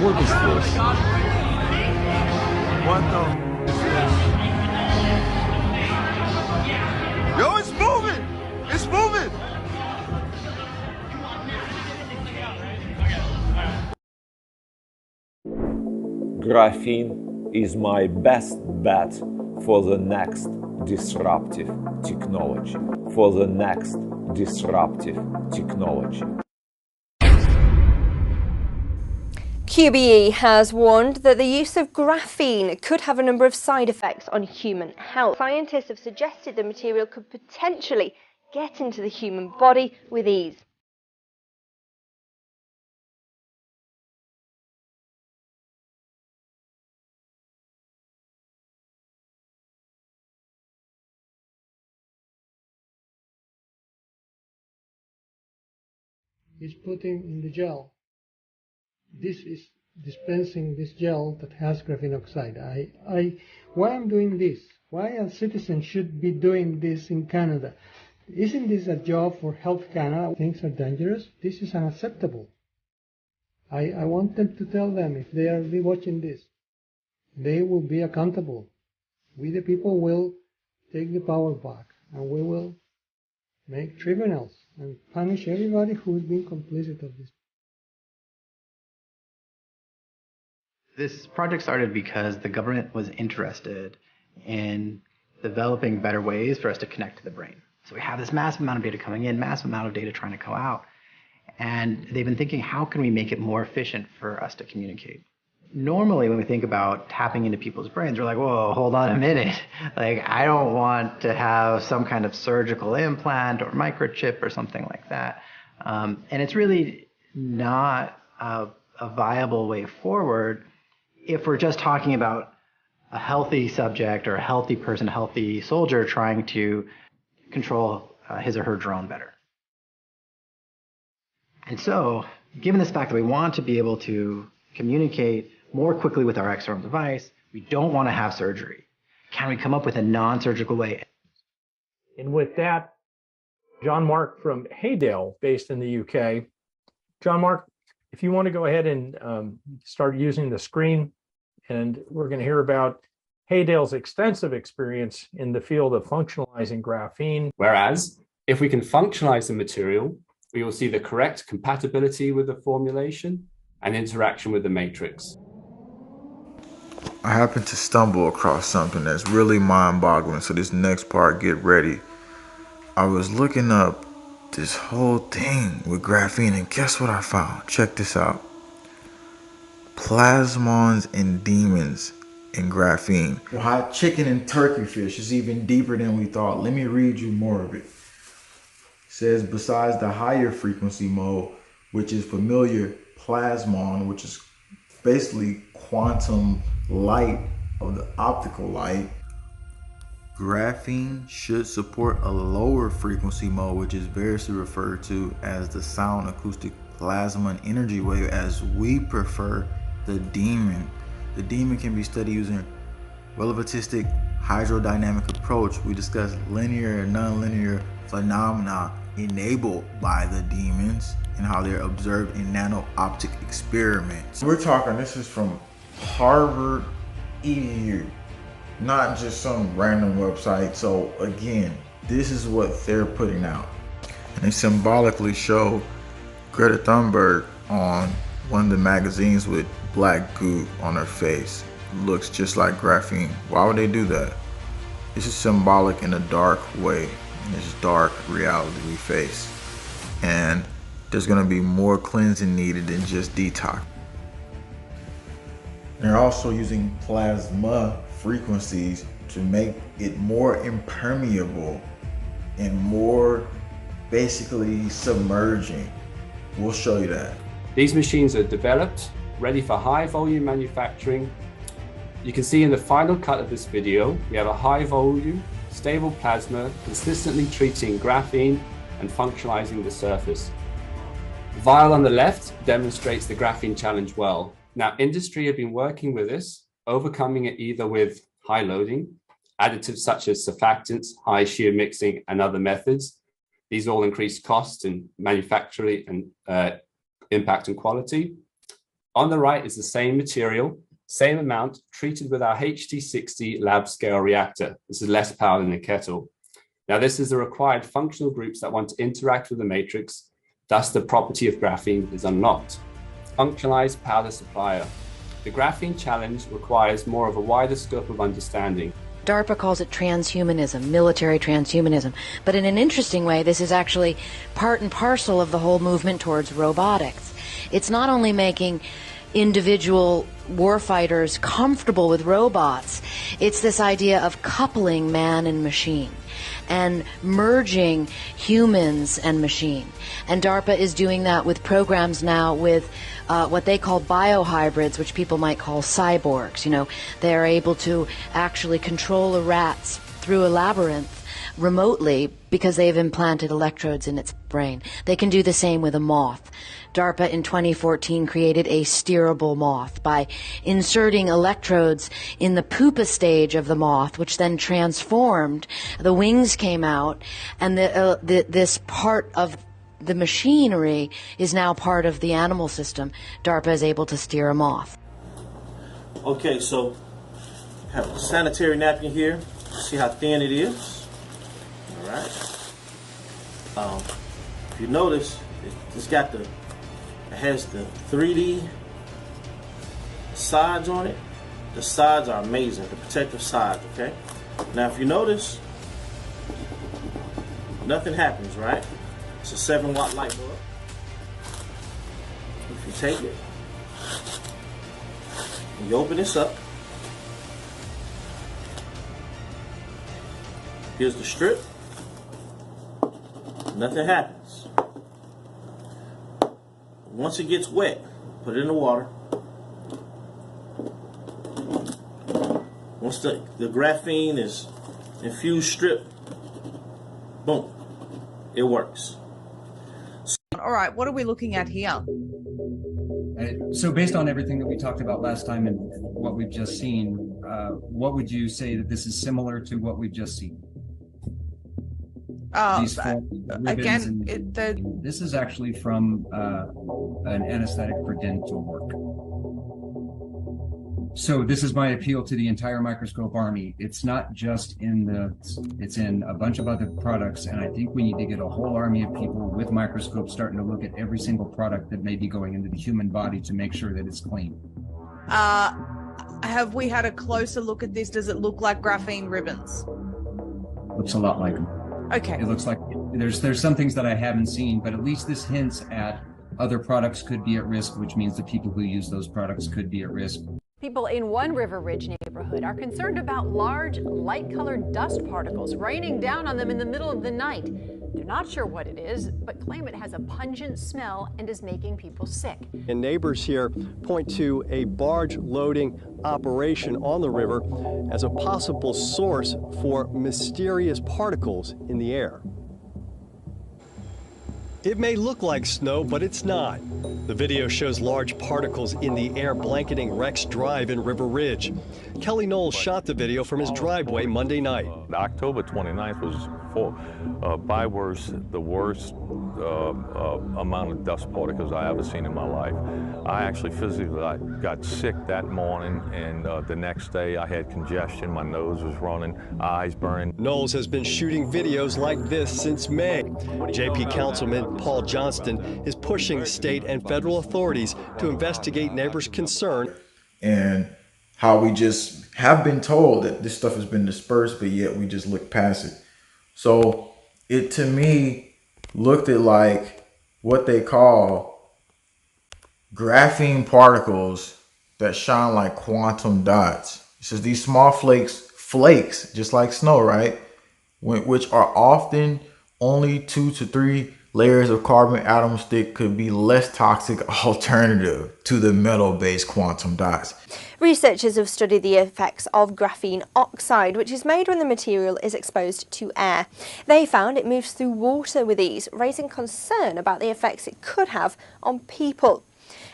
What is this? What the? Yo, it's moving! It's moving! Graphene is my best bet for the next disruptive technology. For the next disruptive technology. QBE has warned that the use of graphene could have a number of side effects on human health. Scientists have suggested the material could potentially get into the human body with ease. Is putting in the gel. This is dispensing this gel that has graphene oxide. Why I'm doing this? Why a citizen should be doing this in Canada? Isn't this a job for Health Canada? Things are dangerous. This is unacceptable. I want them to tell them if they are watching this, they will be accountable. We the people will take the power back, and we will make tribunals and punish everybody who's been complicit of this. This project started because the government was interested in developing better ways for us to connect to the brain. So we have this massive amount of data coming in, massive amount of data trying to go out. And they've been thinking, how can we make it more efficient for us to communicate? Normally, when we think about tapping into people's brains, we're like, whoa, hold on a minute. Like, I don't want to have some kind of surgical implant or microchip or something like that. And it's really not a viable way forward if we're just talking about a healthy subject or a healthy person, a healthy soldier trying to control his or her drone better. And so, given this fact that we want to be able to communicate more quickly with our external device, we don't want to have surgery. Can we come up with a non-surgical way? And with that, John Mark from Haydale, based in the UK. John Mark, if you want to go ahead and start using the screen, and we're going to hear about Haydale's extensive experience in the field of functionalizing graphene. Whereas, if we can functionalize the material, we will see the correct compatibility with the formulation and interaction with the matrix. I happened to stumble across something that's really mind-boggling, so this next part, get ready. I was looking up this whole thing with graphene, and guess what I found? Check this out. Plasmons and demons in graphene. Hot chicken and turkey fish is even deeper than we thought. Let me read you more of it. It says, besides the higher frequency mode, which is familiar plasmon, which is basically quantum light of the optical light, graphene should support a lower frequency mode, which is variously referred to as the sound acoustic plasma and energy wave, as we prefer the demon. The demon can be studied using relativistic hydrodynamic approach. We discuss linear and nonlinear phenomena enabled by the demons and how they're observed in nano-optic experiments. We're talking, this is from Harvard EDU, not just some random website. So again, this is what they're putting out. And they symbolically show Greta Thunberg on one of the magazines with black goo on her face. Looks just like graphene. Why would they do that? This is symbolic in a dark way, in this dark reality we face. And there's gonna be more cleansing needed than just detox. They're also using plasma frequencies to make it more impermeable and more basically submerging. We'll show you that. These machines are developed, ready for high volume manufacturing. You can see in the final cut of this video, we have a high volume, stable plasma consistently treating graphene and functionalizing the surface. The vial on the left demonstrates the graphene challenge well. Now, industry have been working with this, overcoming it either with high loading, additives such as surfactants, high shear mixing, and other methods. These all increase costs in manufacturing and impact on quality. On the right is the same material, same amount, treated with our HT60 lab scale reactor. This is less power than the kettle. Now, this is the required functional groups that want to interact with the matrix. Thus, the property of graphene is unlocked. Functionalized powder supplier. The graphene challenge requires more of a wider scope of understanding. DARPA calls it transhumanism, military transhumanism. But in an interesting way, this is actually part and parcel of the whole movement towards robotics. It's not only making individual warfighters comfortable with robots, it's this idea of coupling man and machine and merging humans and machine. And DARPA is doing that with programs now with what they call biohybrids, which people might call cyborgs. You know, they are able to actually control a rat through a labyrinth remotely because they've implanted electrodes in its brain. They can do the same with a moth. DARPA in 2014 created a steerable moth by inserting electrodes in the pupa stage of the moth, which then transformed. The wings came out, and this part of the machinery is now part of the animal system. DARPA is able to steer a moth. Okay, so I have a sanitary napkin here. See how thin it is? All right. If you notice, it has the 3D sides on it. The sides are amazing, the protective sides, okay? Now, if you notice, nothing happens, right? It's a 7-watt light bulb. If you take it, and you open this up, here's the strip. Nothing happens. Once it gets wet, put it in the water. Once the graphene is infused strip, boom, it works. All right, what are we looking at here? So based on everything that we talked about last time and what we've just seen, what would you say that this is similar to what we've just seen? Again, this is actually from an anesthetic for dental work. So this is my appeal to the entire microscope army. It's not just it's in a bunch of other products, and I think we need to get a whole army of people with microscopes starting to look at every single product that may be going into the human body to make sure that it's clean. Have we had a closer look at this? Does it look like graphene ribbons? Looks a lot like them. Okay. It looks like there's some things that I haven't seen, but at least this hints at other products could be at risk, which means the people who use those products could be at risk. People in one River Ridge neighborhood are concerned about large, light-colored dust particles raining down on them in the middle of the night. They're not sure what it is, but claim it has a pungent smell and is making people sick. And neighbors here point to a barge loading operation on the river as a possible source for mysterious particles in the air. It may look like snow, but it's not. The video shows large particles in the air blanketing Rex Drive in River Ridge. Kelly Knowles shot the video from his driveway Monday night. October 29th was the worst amount of dust particles I ever seen in my life. I actually physically got sick that morning, and the next day I had congestion, my nose was running, eyes burning. Knowles has been shooting videos like this since May. JP Councilman Paul Johnston is pushing state and federal authorities to investigate neighbors' concern. And how we just have been told that this stuff has been dispersed, but yet we just look past it. So it, to me, looked at like what they call graphene particles that shine like quantum dots. It says these small flakes, just like snow, right? Which are often only 2 to 3 layers of carbon atoms thick, could be less toxic alternative to the metal-based quantum dots. Researchers have studied the effects of graphene oxide, which is made when the material is exposed to air. They found it moves through water with ease, raising concern about the effects it could have on people.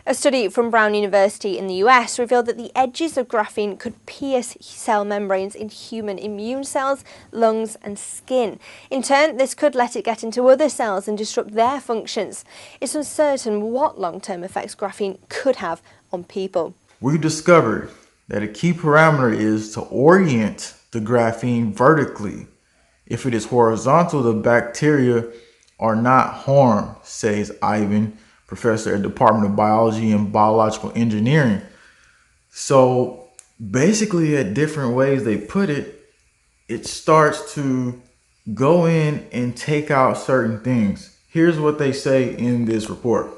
A study from Brown University in the US revealed that the edges of graphene could pierce cell membranes in human immune cells, lungs and skin. In turn, this could let it get into other cells and disrupt their functions. It's uncertain what long-term effects graphene could have on people. We discovered that a key parameter is to orient the graphene vertically. If it is horizontal, the bacteria are not harmed, says Ivan, professor at the Department of Biology and Biological Engineering. So basically, at different ways they put it, it starts to go in and take out certain things. Here's what they say in this report.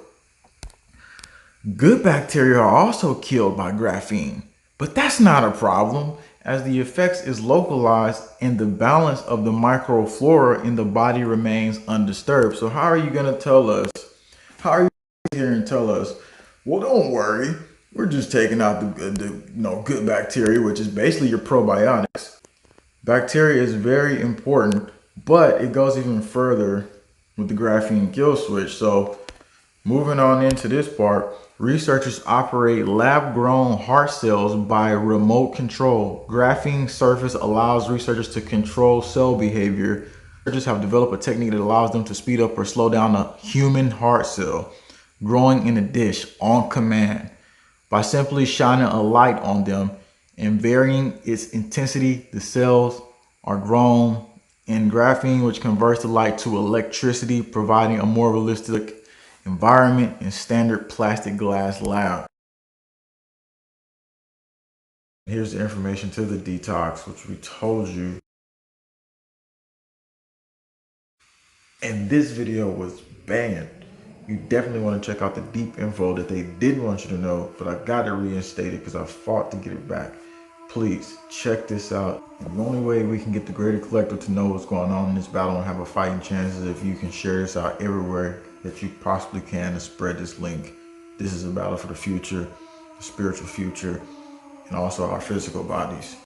Good bacteria are also killed by graphene, but that's not a problem as the effects is localized and the balance of the microflora in the body remains undisturbed. So how are you going to tell us, how are you here and tell us, well, don't worry, we're just taking out the good bacteria, which is basically your probiotics. Bacteria is very important, but it goes even further with the graphene kill switch. So moving on into this part, researchers operate lab-grown heart cells by remote control. Graphene surface allows researchers to control cell behavior. Researchers have developed a technique that allows them to speed up or slow down a human heart cell growing in a dish on command by simply shining a light on them and varying its intensity. The cells are grown in graphene, which converts the light to electricity, providing a more realistic environment in standard plastic glass lab. Here's the information to the detox, which we told you. And this video was banned. You definitely want to check out the deep info that they didn't want you to know, but I got to reinstate it because I fought to get it back. Please check this out. And the only way we can get the greater collective to know what's going on in this battle and have a fighting chance is if you can share this out everywhere that you possibly can to spread this link. This is a battle for the future, the spiritual future, and also our physical bodies.